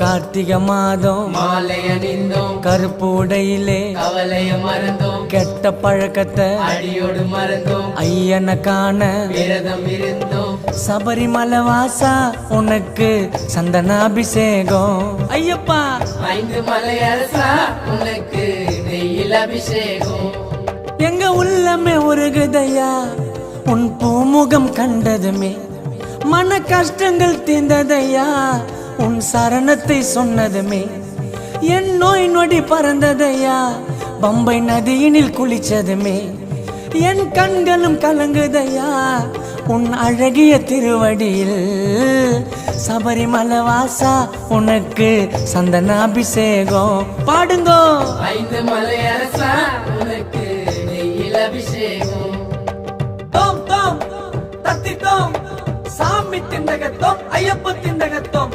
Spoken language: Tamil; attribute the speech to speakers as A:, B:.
A: கார்த்திகை மாதம்
B: மாலை அணிந்தோம்,
A: கருப்பு உடையிலே
B: கவலைய மறந்தோம்,
A: கெட்ட பழக்கத்தை
B: அடியோடு மறந்தோம்,
A: ஐயனை காண
B: விரதம் இருந்தோம்.
A: சபரிமலை வாசா உனக்கு சந்தனாபிஷேகம். ஐயப்பா
B: 5 மலை அரசா உனக்கு நெய்யில் அபிஷேகம்.
A: எங்க உள்ளமே உருகுதையா உன் பூமுகம் கண்டதுமே, மன கஷ்டங்கள் தீர்ந்ததையா உன் சரணத்தை சொன்னதுமே, என் நோய் நொடி பறந்ததையா பம்பை நதியினில் குளிச்சதுமே, என் கண்களும் கலங்குதையா உன் அழகிய திருவடியில். சபரிமலை வாசா உனக்கு சந்தனாபிஷேகம். பாடுங்கோ
B: 5 மலை அரசா உனக்கு நெய்யில் அபிஷேகம்.
A: தோம் தோம் தத்தி தோம் சாமி திண்டகத்தோம் ஐயப்ப திண்டகத்தோம்.